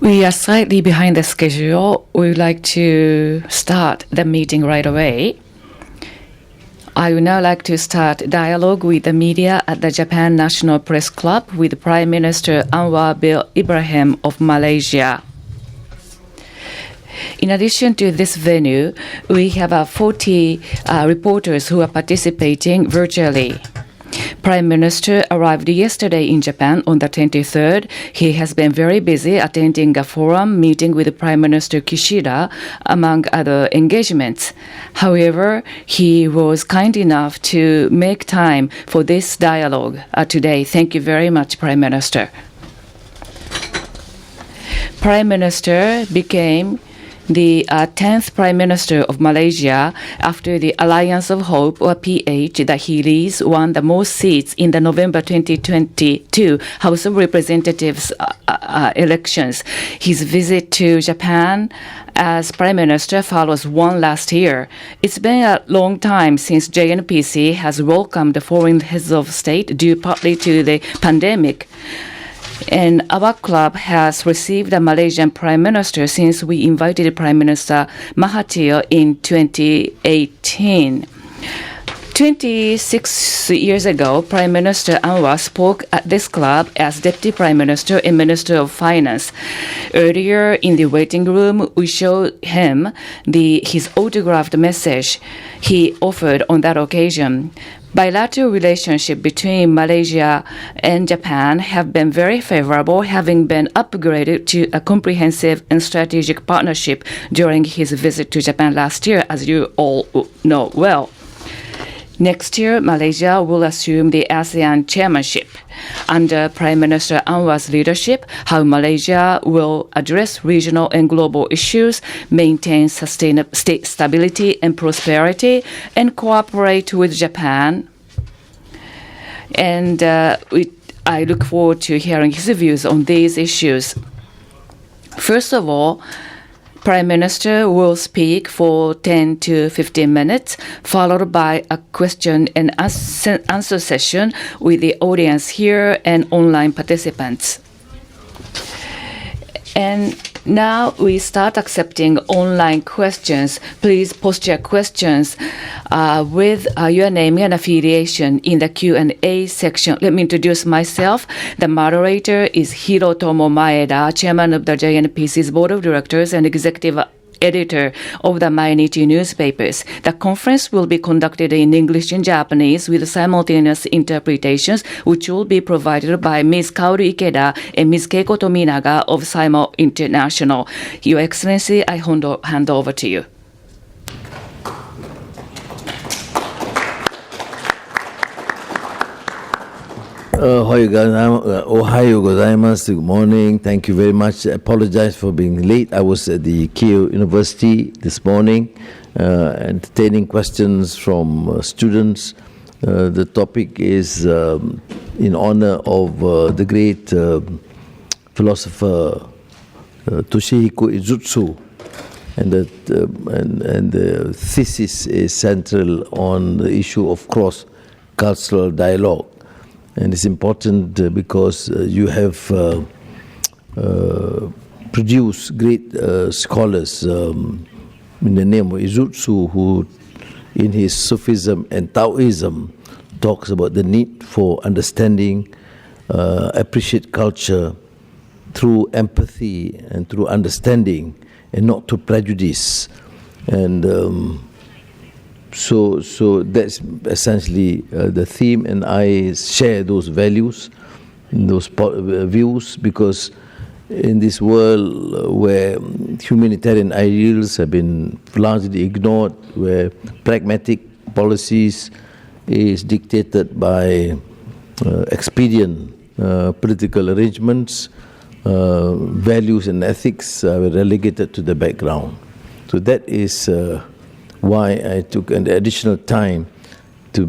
We are slightly behind the schedule. We would like to start the meeting right away. I would now like to start dialogue with the media at the Japan National Press Club with Prime Minister Anwar bin Ibrahim of Malaysia. In addition to this venue, we have 40 reporters who are participating virtually. Prime Minister arrived yesterday in Japan on the 23rd. He has been very busy attending a forum meeting with Prime Minister Kishida, among other engagements. However, he was kind enough to make time for this dialogue today. Thank you very much, Prime Minister. Prime Minister became the 10th Prime Minister of Malaysia after the Alliance of Hope, or PH, that he leads, won the most seats in the November 2022 House of Representatives elections. His visit to Japan as Prime Minister follows one last year. It's been a long time since JNPC has welcomed foreign heads of state due partly to the pandemic. And our club has received a Malaysian Prime Minister since we invited Prime Minister Mahathir in 2018. 26 years ago, Prime Minister Anwar spoke at this club as Deputy Prime Minister and Minister of Finance. Earlier in the waiting room, we showed him his autographed message he offered on that occasion. Bilateral relationship between Malaysia and Japan have been very favorable, having been upgraded to a comprehensive and strategic partnership during his visit to Japan last year, as you all know well. Next year, Malaysia will assume the ASEAN chairmanship. Under Prime Minister Anwar's leadership, how Malaysia will address regional and global issues, maintain state stability and prosperity, and cooperate with Japan. And I look forward to hearing his views on these issues. First of all, Prime Minister will speak for 10 to 15 minutes, followed by a question and answer session with the audience here and online participants. And now we start accepting online questions. Please post your questions with your name and affiliation in the Q&A section. Let me introduce myself. The moderator is Hirotomo Maeda, Chairman of the JNPC's Board of Directors and Executive Editor of the Mainichi newspapers. The conference will be conducted in English and Japanese with simultaneous interpretations, which will be provided by Ms. Kaoru IKEDA and Ms. Keiko Tominaga of Simo International. Your Excellency, I hand over to you. Ohayo gozaimasu. Good morning. Thank you very much. I apologize for being late. I was at the Keio University this morning entertaining questions from students. The topic is in honor of the great philosopher Toshihiko Izutsu, and the thesis is central on the issue of cross-cultural dialogue. And it's important because you have produced great scholars in the name of Izutsu, who in his Sufism and Taoism talks about the need for understanding, appreciate culture through empathy and through understanding and not to prejudice. And So that's essentially the theme, and I share those values, those views, because in this world where humanitarian ideals have been largely ignored, where pragmatic policies is dictated by expedient political arrangements, values and ethics are relegated to the background. So that is why I took an additional time to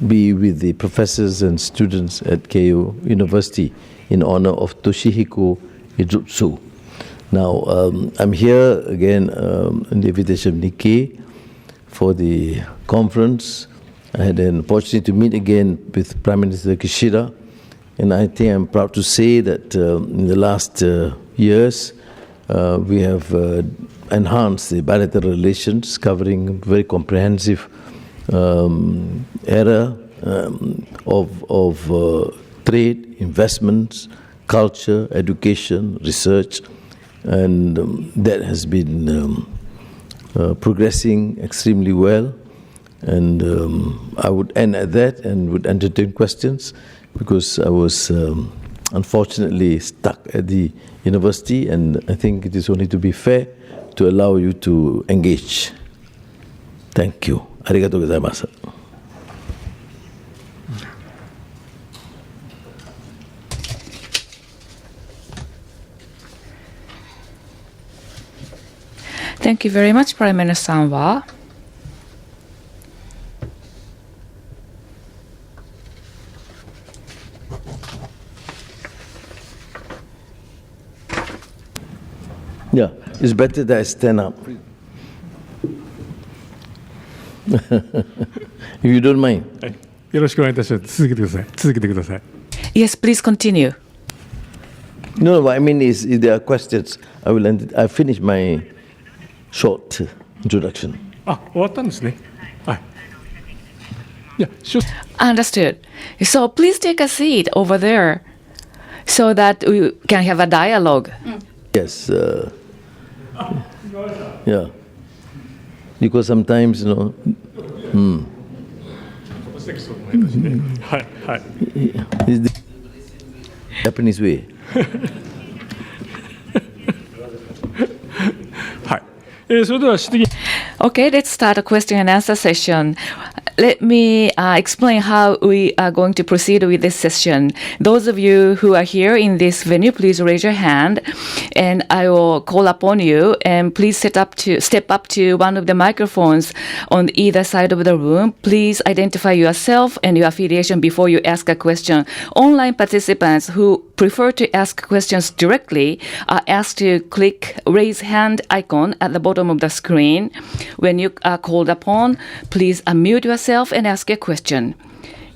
be with the professors and students at Keio University in honor of Toshihiko Izutsu. Now, I'm here again on the invitation of Nikkei for the conference. I had an opportunity to meet again with Prime Minister Kishida, and I think I'm proud to say that in the last years. We have enhanced the bilateral relations, covering very comprehensive area of trade, investments, culture, education, research, and that has been progressing extremely well. And I would end at that and would entertain questions, because I was unfortunately stuck at the university, and I think it is only to be fair to allow you to engage. Thank you. Arigatou gozaimasu. Thank you very much, Prime Minister Anwar. Yeah, it's better that I stand up. If you don't mind. よろしくお願いいたします。続けてください。 Yes, please continue. No, what I mean is, if there are questions, I finish my short introduction. あ、終わったんですね。はい。いや、Understood. So please take a seat over there so that we can have a dialogue. Yes. Yeah. Because sometimes,はいはい。 it's the Japanese way. はい。それでは質疑。 Okay, let's start a question and answer session. Let me explain how we are going to proceed with this session. Those of you who are here in this venue, please raise your hand, and I will call upon you. And please step up to one of the microphones on either side of the room. Please identify yourself and your affiliation before you ask a question. Online participants who prefer to ask questions directly are asked to click raise hand icon at the bottom of the screen. When you are called upon, please unmute yourself and ask a question.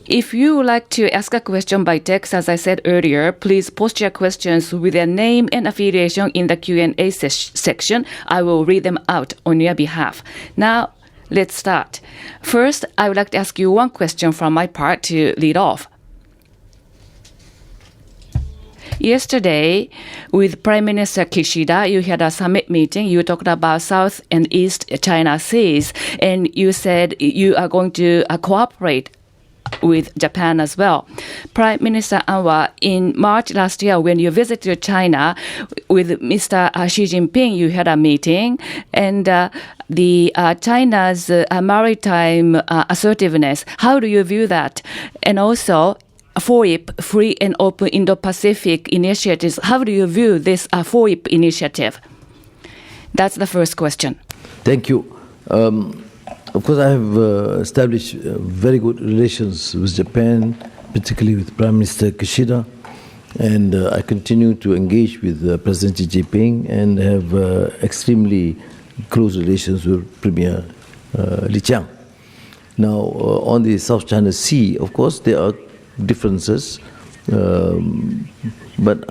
If you would like to ask a question by text, as I said earlier, please post your questions with your name and affiliation in the Q&A section. I will read them out on your behalf. Now, let's start. First, I would like to ask you one question from my part to lead off. Yesterday, with Prime Minister Kishida, you had a summit meeting. You talked about South and East China Seas, and you said you are going to cooperate with Japan as well. Prime Minister Anwar, in March last year, when you visited China with Mr. Xi Jinping, you had a meeting, and the China's maritime assertiveness, how do you view that? And also, FOIP, Free and Open Indo-Pacific initiatives. How do you view this FOIP initiative? That's the first question. Thank you. Of course, I have established very good relations with Japan, particularly with Prime Minister Kishida, and I continue to engage with President Xi Jinping and have extremely close relations with Premier Li Qiang. Now, on the South China Sea, of course, there are differences, but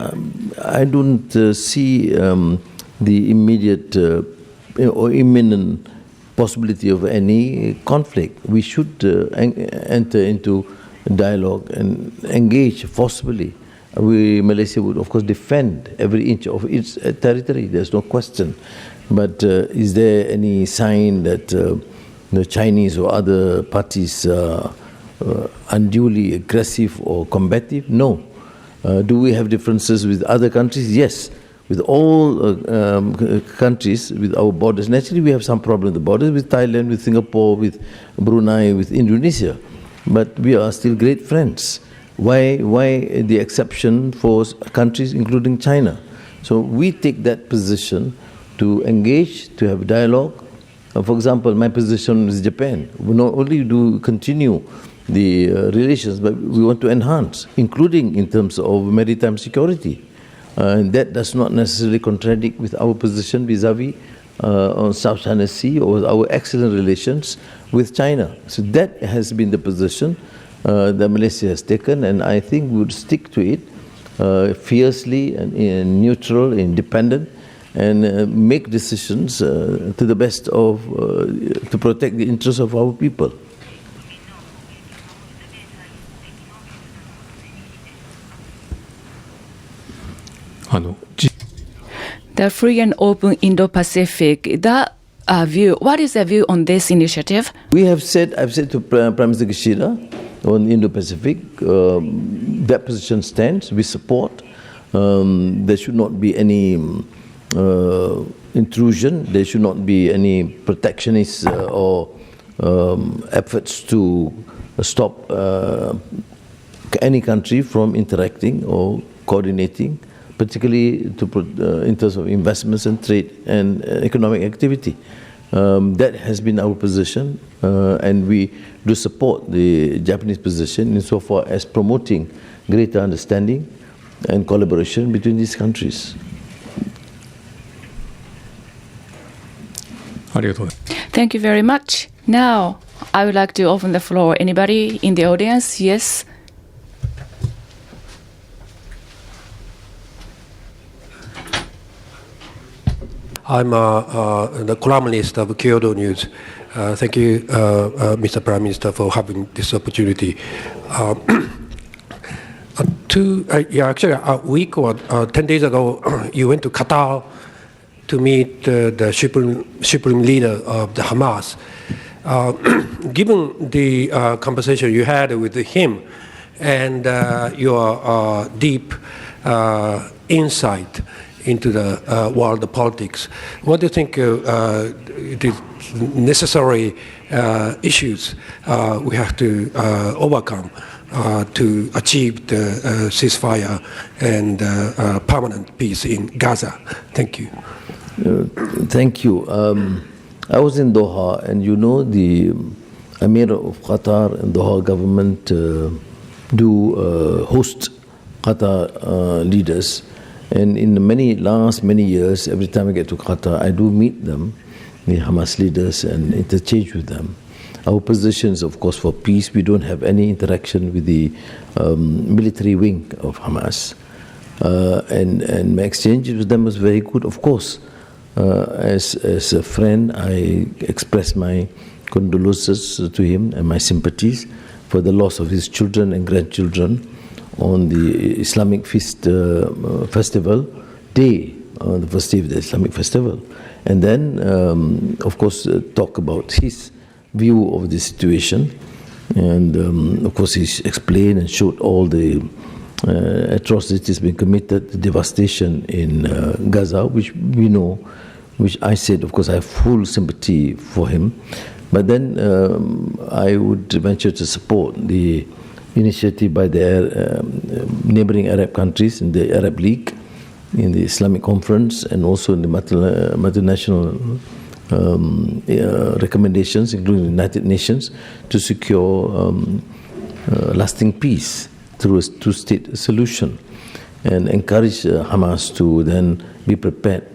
I don't see the immediate or imminent possibility of any conflict. We should enter into dialogue and engage forcibly. Malaysia would, of course, defend every inch of its territory. There's no question. But is there any sign that the Chinese or other parties unduly aggressive or combative? No. Do we have differences with other countries? Yes. With all countries, with our borders. Naturally, we have some problem with the borders, with Thailand, with Singapore, with Brunei, with Indonesia. But we are still great friends. Why the exception for countries including China? So we take that position to engage, to have dialogue. For example, my position with Japan. We not only do continue the relations, but we want to enhance, including in terms of maritime security. And that does not necessarily contradict with our position vis-a-vis on South China Sea or our excellent relations with China. So that has been the position that Malaysia has taken, and I think we would stick to it. fiercely and neutral, independent, and make decisions to the best of to protect the interests of our people. The free and open Indo-Pacific, view. What is the view on this initiative? I've said to Prime Minister Kishida on Indo-Pacific, that position stands. We support. There should not be any intrusion. There should not be any protectionist or efforts to stop any country from interacting or coordinating, particularly in terms of investments and trade and economic activity. That has been our position, and we do support the Japanese position insofar as promoting greater understanding and collaboration between these countries. Thank you very much. Now, I would like to open the floor. Anybody in the audience? Yes? I'm the columnist of Kyoto News. Thank you, Mr. Prime Minister, for having this opportunity. Actually, a week or 10 days ago, you went to Qatar to meet the supreme leader of the Hamas. Given the conversation you had with him and your deep insight into the world politics, what do you think it is necessary issues we have to overcome to achieve the ceasefire and permanent peace in Gaza? Thank you. Thank you. I was in Doha, and you know the Emir of Qatar and Doha government do host Qatar leaders. And in the last many years, every time I get to Qatar, I do meet them, the Hamas leaders, and interchange with them. Our position is, of course, for peace. We don't have any interaction with the military wing of Hamas. And my exchange with them was very good. Of course, as a friend, I express my condolences to him and my sympathies for the loss of his children and grandchildren on the Islamic Feast Festival Day, the first day of the Islamic Festival. And then, of course, talk about his view of the situation. And, of course, he explained and showed all the atrocities being committed, the devastation in Gaza, which we know, which I said, of course, I have full sympathy for him. But then I would venture to support the initiative by the neighboring Arab countries in the Arab League, in the Islamic Conference, and also in the multinational recommendations, including the United Nations, to secure lasting peace through a two-state solution, and encourage Hamas to then be prepared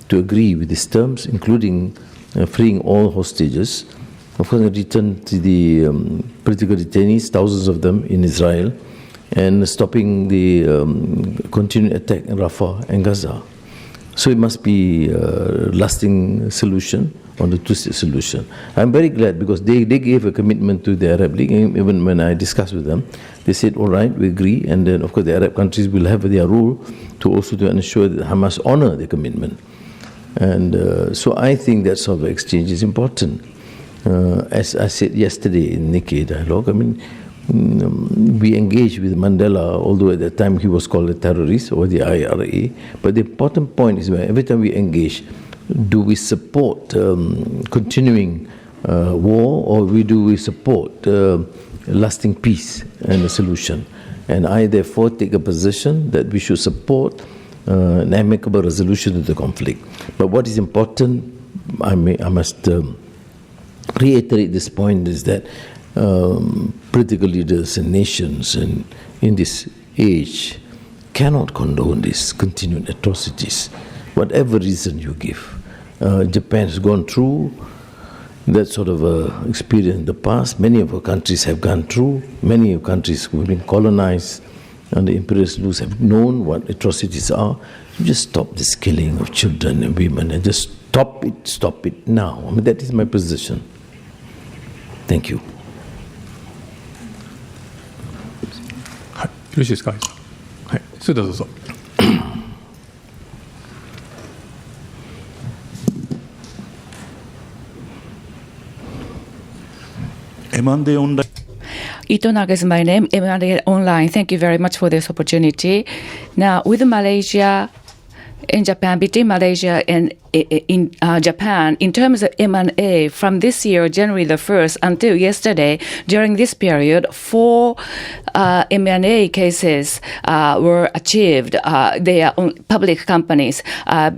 to agree with these terms, including freeing all hostages, of course, return to the political detainees, thousands of them in Israel, and stopping the continued attack in Rafah and Gaza. So it must be a lasting solution on the two-state solution. I'm very glad because they gave a commitment to the Arab League. Even when I discussed with them, they said, all right, we agree. And then, of course, the Arab countries will have their role to also to ensure that Hamas honor the commitment. And so I think that sort of exchange is important. As I said yesterday in Nikkei Dialogue, I mean, we engaged with Mandela, although at that time he was called a terrorist or the IRA. But the important point is every time we engage, do we support continuing war, or do we support lasting peace and a solution? And I therefore take a position that we should support an amicable resolution of the conflict. But what is important, I must reiterate this point, is that political leaders and nations and in this age cannot condone these continued atrocities, whatever reason you give. Japan has gone through that sort of experience in the past. Many of our countries have gone through. Many of countries who have been colonized and the imperialist rulers have known what atrocities are. You just stop this killing of children and women and just stop it now. I mean, that is my position. Thank you. はい、よろしいですか。はい、それではどうぞ。M&A Online. Itonaga is my name, M&A Online. Thank you very much for this opportunity. Now, with Malaysia and Japan, between Malaysia and in Japan, in terms of M&A, from this year, January the 1st, until yesterday, during this period, 4 M&A cases were achieved. They are public companies.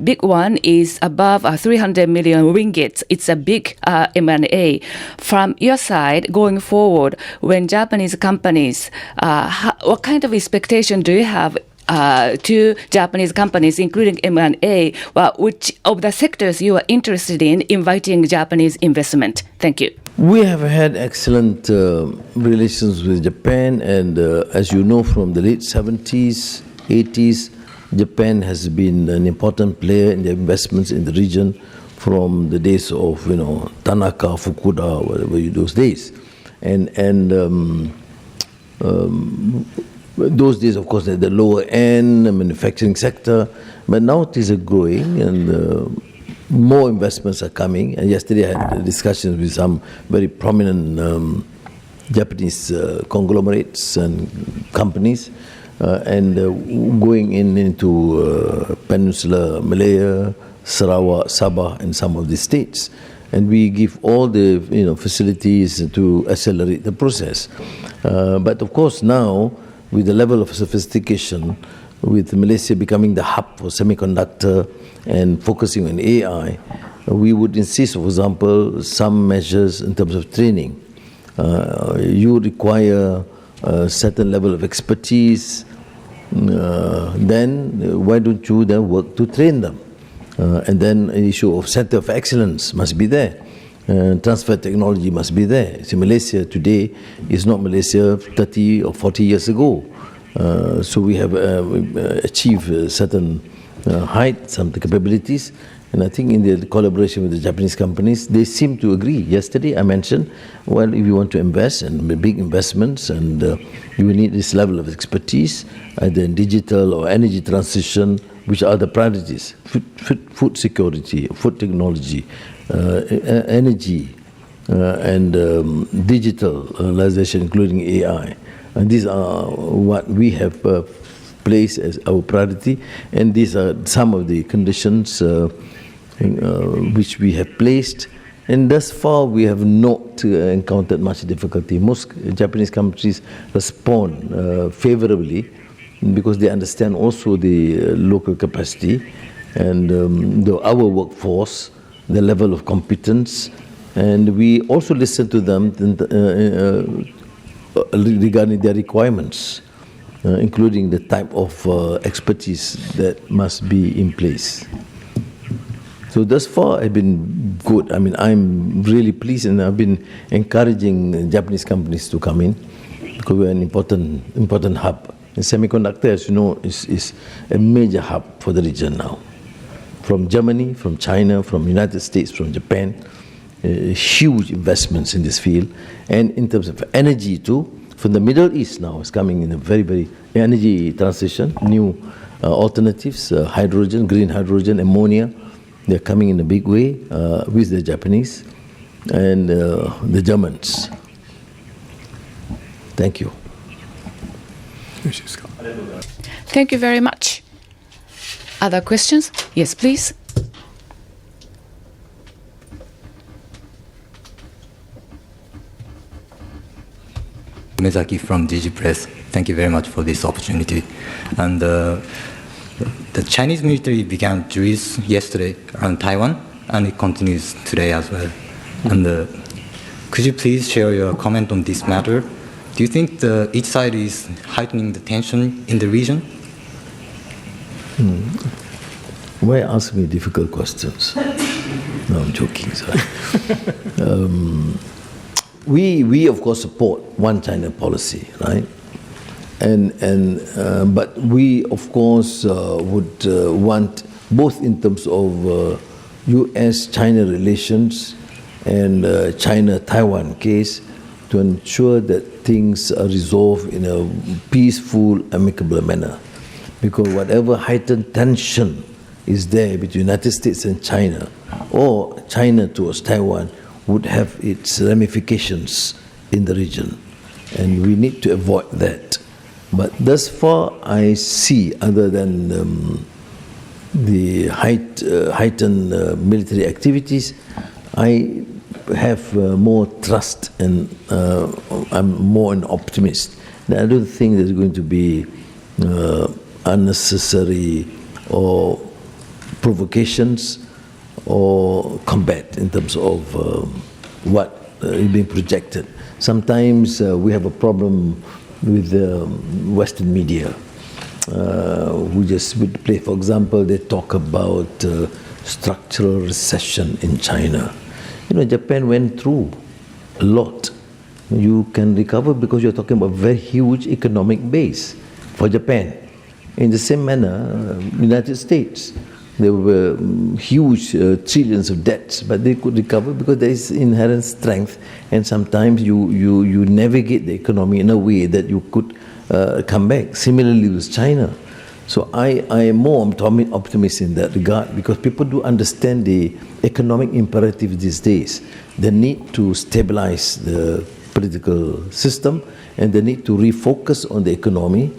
Big one is above 300 million ringgit. It's a big M&A. From your side, going forward, when Japanese companies, what kind of expectation do you have to Japanese companies, including M&A, which of the sectors you are interested in inviting Japanese investment? Thank you. We have had excellent relations with Japan, and as you know, from the late 70s, 80s, Japan has been an important player in the investments in the region from the days of, Tanaka, Fukuda, whatever those days. And those days, of course, at the lower end, the manufacturing sector, but now it is growing and more investments are coming. And yesterday I had discussions with some very prominent Japanese conglomerates and companies and going into Peninsular Malaya, Sarawak, Sabah, and some of the states. And we give all the facilities to accelerate the process. But of course now, with the level of sophistication, with Malaysia becoming the hub for semiconductor and focusing on AI, we would insist, for example, some measures in terms of training. You require a certain level of expertise, then why don't you then work to train them? And then an issue of center of excellence must be there. Transfer technology must be there. See, Malaysia today is not Malaysia 30 or 40 years ago. So we have achieved a certain height, some capabilities. And I think in the collaboration with the Japanese companies, they seem to agree. Yesterday I mentioned, well, if you want to invest and big investments, and you will need this level of expertise, either in digital or energy transition, which are the priorities: food security, food technology, energy, and digitalization, including AI. And these are what we have placed as our priority. And these are some of the conditions which we have placed. And thus far, we have not encountered much difficulty. Most Japanese countries respond favorably because they understand also the local capacity and our workforce, the level of competence, and we also listen to them regarding their requirements, including the type of expertise that must be in place. So thus far, it's been good. I mean, I'm really pleased, and I've been encouraging Japanese companies to come in because we're an important hub. And semiconductor, as you know, is a major hub for the region now. From Germany, from China, from United States, from Japan, huge investments in this field. And in terms of energy too, from the Middle East now is coming in a very, very energy transition, new alternatives, hydrogen, green hydrogen, ammonia. They're coming in a big way with the Japanese and the Germans. Thank you. Thank you very much. Other questions? Yes, please. Mezaki from DG Press. Thank you very much for this opportunity. And the Chinese military began drills yesterday around Taiwan, and it continues today as well. And could you please share your comment on this matter? Do you think each side is heightening the tension in the region? Why ask me difficult questions? No, I'm joking. Sorry. We of course support one China policy, right? But we, of course, would want both in terms of U.S.-China relations and China-Taiwan case to ensure that things are resolved in a peaceful, amicable manner. Because whatever heightened tension is there between the United States and China, or China towards Taiwan, would have its ramifications in the region. And we need to avoid that. But thus far, I see, other than the heightened military activities, I have more trust and I'm more an optimist. I don't think there's going to be unnecessary or provocations or combat in terms of what is being projected. Sometimes we have a problem with Western media, who just would play, for example, they talk about structural recession in China. You know, Japan went through a lot. You can recover because you're talking about a very huge economic base for Japan. In the same manner, United States, there were huge trillions of debts, but they could recover because there is inherent strength, and sometimes you navigate the economy in a way that you could come back. Similarly with China. So I am more optimistic in that regard because people do understand the economic imperative these days, the need to stabilize the political system and the need to refocus on the economy,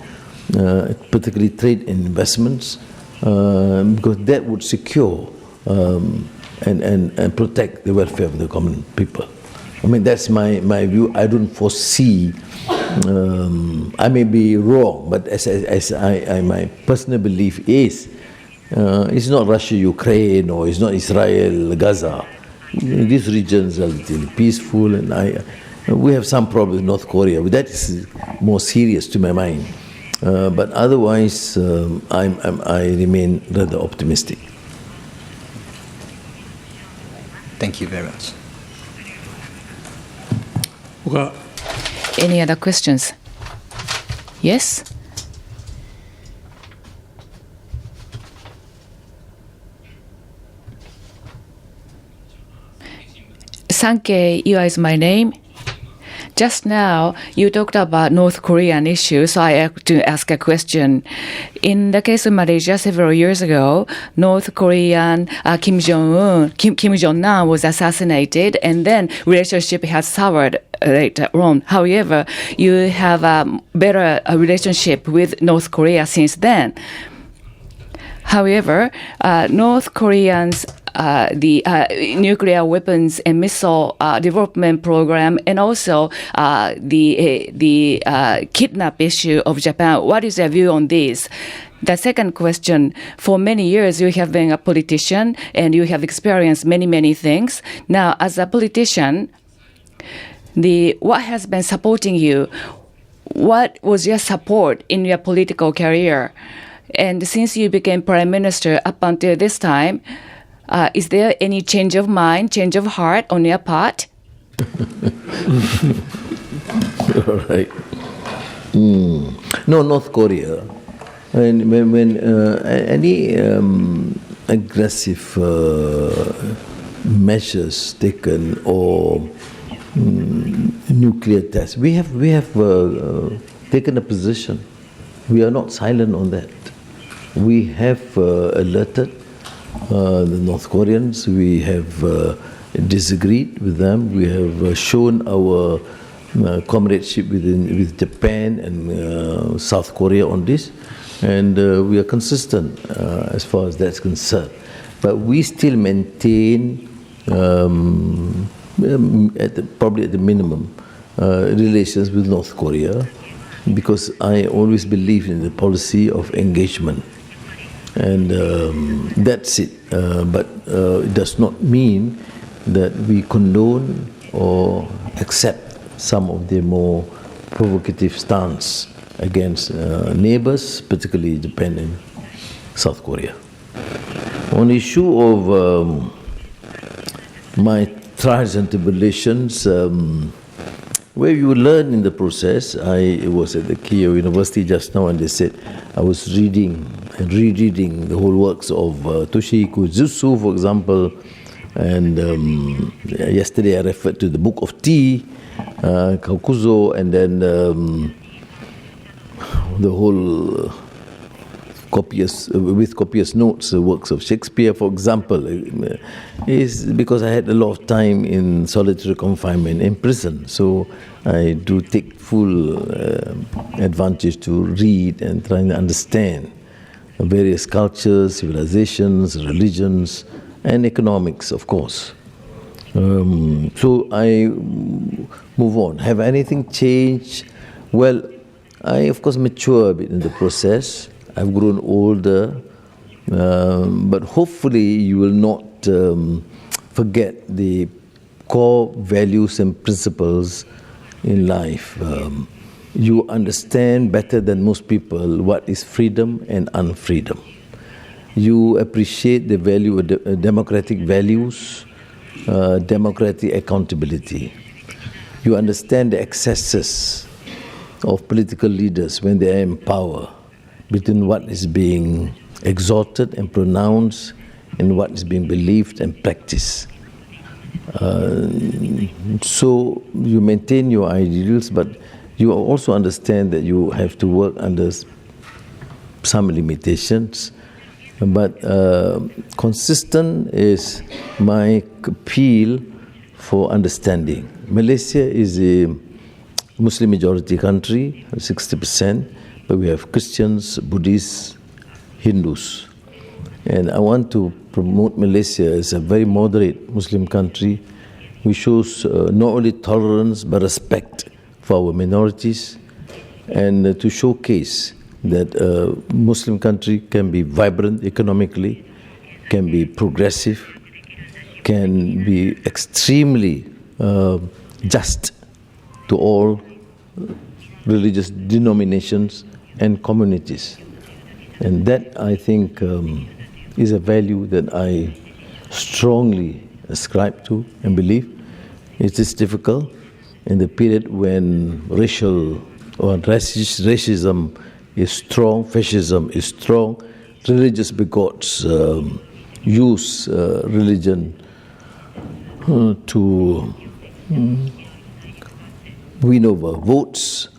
particularly trade and investments, because that would secure and protect the welfare of the common people. I mean, that's my view. I don't foresee, I may be wrong, but as my personal belief is, it's not Russia, Ukraine, or it's not Israel, Gaza. These regions are relatively peaceful, and we have some problems with North Korea, but that is more serious to my mind. But otherwise, I remain rather optimistic. Thank you very much. Any other questions? Yes? Sankei Iwa is my name. Just now, you talked about North Korean issues, so I have to ask a question. In the case of Malaysia, several years ago, North Korean Kim Jong-un was assassinated, and then relationship has soured later on. However, you have a better relationship with North Korea since then. However, North Koreans the nuclear weapons and missile development program, and also the kidnap issue of Japan. What is your view on this? The second question, for many years you have been a politician and you have experienced many things. Now, as a politician, what has been supporting you? What was your support in your political career? And since you became Prime Minister up until this time, is there any change of mind, change of heart on your part? All right. No, North Korea. And when any aggressive measures taken or nuclear tests, we have taken a position. We are not silent on that. We have alerted the North Koreans. We have disagreed with them. We have shown our comradeship with Japan and South Korea on this, and we are consistent as far as that's concerned. But we still maintain, probably at the minimum, relations with North Korea, because I always believe in the policy of engagement. And that's it. But it does not mean that we condone or accept some of the more provocative stance against neighbors, particularly Japan and South Korea. On the issue of my trials and tribulations, where you learn in the process. I was at the Keio University just now, and they said I was reading and rereading the whole works of Toshihiko Jutsu, for example. And yesterday I referred to the Book of Tea, Kaukuzo, and then the whole copious notes, works of Shakespeare, for example, is because I had a lot of time in solitary confinement in prison. So I do take full advantage to read and try to understand various cultures, civilizations, religions, and economics, of course. So I move on. Have anything changed? Well, I, of course, mature a bit in the process. I've grown older, but hopefully you will not forget the core values and principles in life. You understand better than most people what is freedom and unfreedom. You appreciate the value of democratic values, democratic accountability. You understand the excesses of political leaders when they are in power, between what is being exalted and pronounced and what is being believed and practiced. So you maintain your ideals, but you also understand that you have to work under some limitations. But consistent is my appeal for understanding. Malaysia is a Muslim majority country, 60%, but we have Christians, Buddhists, Hindus. And I want to promote Malaysia as a very moderate Muslim country which shows not only tolerance but respect for our minorities, and to showcase that a Muslim country can be vibrant economically, can be progressive, can be extremely just to all religious denominations and communities. And that, I think, is a value that I strongly ascribe to and believe. It is difficult in the period when racial or racism is strong, fascism is strong, religious bigots use religion to win over votes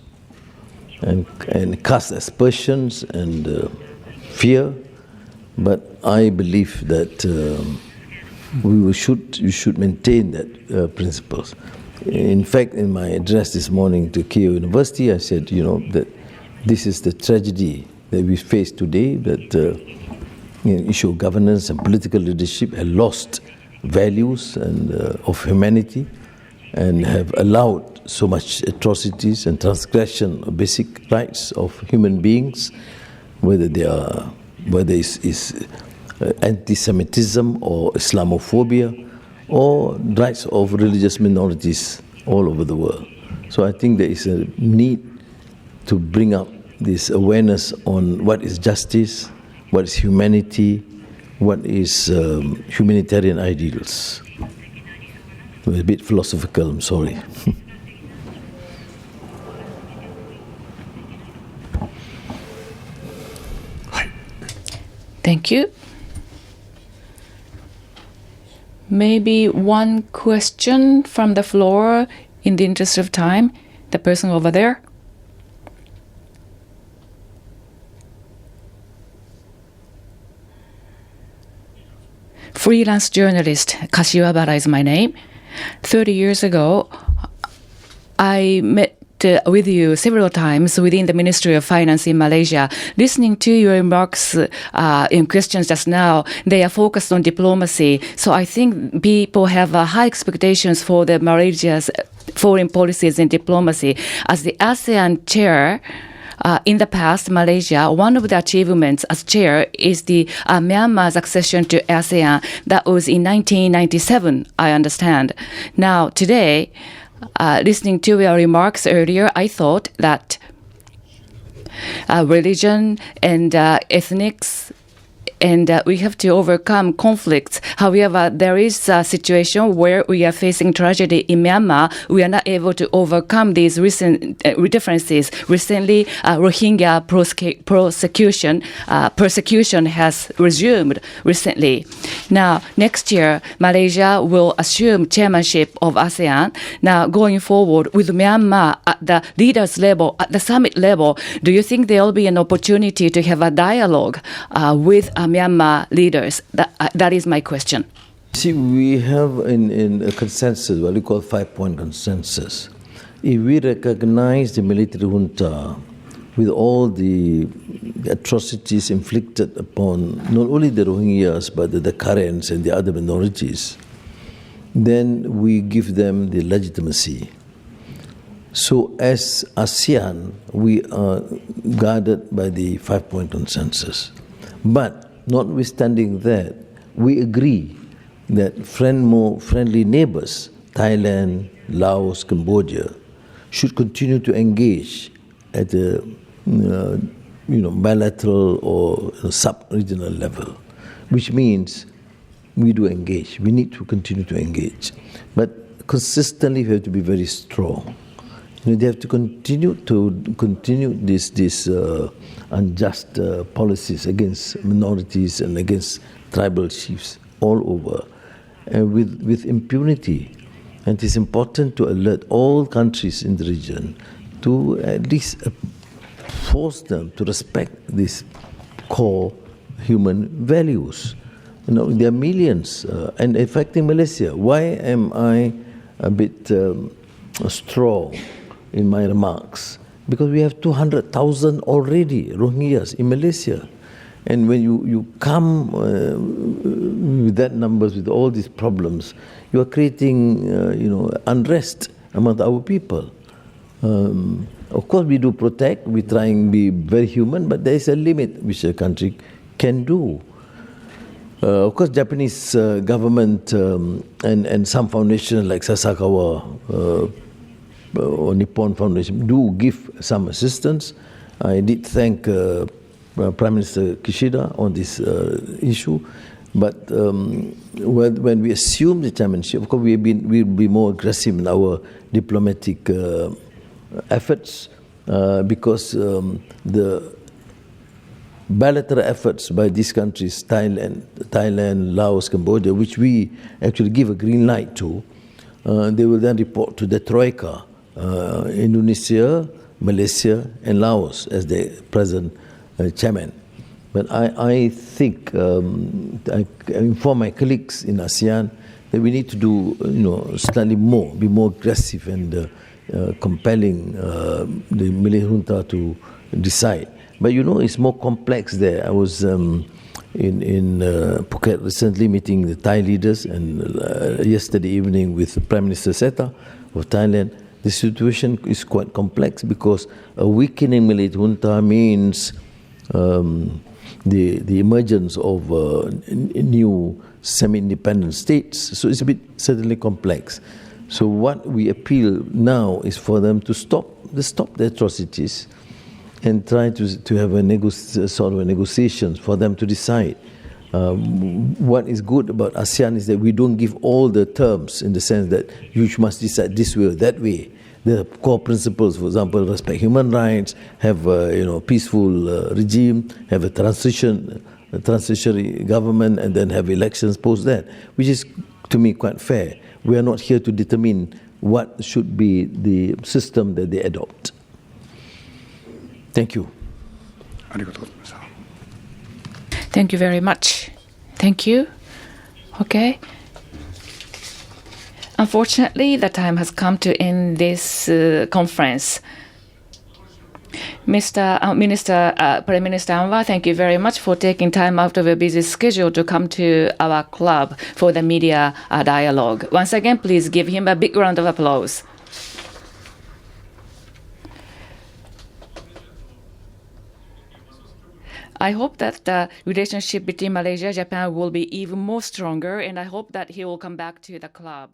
and cast aspersions and fear. But I believe that you should maintain that principles. In fact, in my address this morning to Keio University, I said, that this is the tragedy that we face today, that issue of governance and political leadership have lost values and of humanity and have allowed so much atrocities and transgression of basic rights of human beings, whether it's anti-Semitism or Islamophobia or rights of religious minorities all over the world. So I think there is a need to bring up this awareness on what is justice, what is humanity, what is humanitarian ideals. It was a bit philosophical, I'm sorry. Thank you. Maybe one question from the floor in the interest of time. The person over there. Freelance journalist Kashiwabara is my name. 30 years ago, I met with you several times within the Ministry of Finance in Malaysia. Listening to your remarks in questions just now, they are focused on diplomacy. So I think people have high expectations for the Malaysia's foreign policies and diplomacy. As the ASEAN chair, in the past, Malaysia, one of the achievements as chair is the Myanmar's accession to ASEAN. That was in 1997, I understand. Now, today, listening to your remarks earlier, I thought that religion and ethnics and we have to overcome conflicts. However, there is a situation where we are facing tragedy in Myanmar. We are not able to overcome these recent differences. Recently, Rohingya persecution has resumed recently. Now, next year, Malaysia will assume chairmanship of ASEAN. Now, going forward with Myanmar at the leaders level, at the summit level, do you think there will be an opportunity to have a dialogue with Myanmar leaders? That is my question. See, we have in a consensus, what we call 5-point consensus. If we recognize the military junta with all the atrocities inflicted upon not only the Rohingyas but the Karens and the other minorities, then we give them the legitimacy. So as ASEAN, we are guarded by the 5-point consensus. But notwithstanding that, we agree that more friendly neighbors, Thailand, Laos, Cambodia, should continue to engage at a bilateral or sub-regional level, which means we do engage. We need to continue to engage. But consistently, we have to be very strong. They have to continue these unjust policies against minorities and against tribal chiefs all over, with impunity. And it is important to alert all countries in the region to at least force them to respect these core human values. There are millions, and affecting Malaysia. Why am I a bit strong in my remarks? Because we have 200,000 already Rohingyas in Malaysia. And when you come with that numbers, with all these problems, you are creating, unrest among our people. Of course, we do protect. We try and be very human, but there is a limit which a country can do. Of course, Japanese government and some foundations like Sasakawa or Nippon Foundation do give some assistance. I did thank Prime Minister Kishida on this issue. But when we assume the chairmanship, of course, we'll be more aggressive in our diplomatic efforts because the bilateral efforts by these countries, Thailand, Laos, Cambodia, which we actually give a green light to, they will then report to the Troika, Indonesia, Malaysia, and Laos as the present chairman. But I think, I inform my colleagues in ASEAN that we need to do, slightly more, be more aggressive and compelling the military junta to decide. But it's more complex there. I was in Phuket recently meeting the Thai leaders, and yesterday evening with Prime Minister Seta of Thailand. The situation is quite complex because a weakening military junta means the emergence of new semi-independent states. So it's a bit certainly complex. So what we appeal now is for them to stop the atrocities and try to have a negotiations for them to decide. What is good about ASEAN is that we don't give all the terms in the sense that you must decide this way or that way. The core principles, for example, respect human rights, have a peaceful regime, have a transitionary government, and then have elections post that, which is to me quite fair. We are not here to determine what should be the system that they adopt. Thank you. Thank you very much. Thank you. Okay. Unfortunately, the time has come to end this conference. Prime Minister Anwar, thank you very much for taking time out of your busy schedule to come to our club for the media dialogue. Once again, please give him a big round of applause. I hope that the relationship between Malaysia and Japan will be even more stronger, and I hope that he will come back to the club.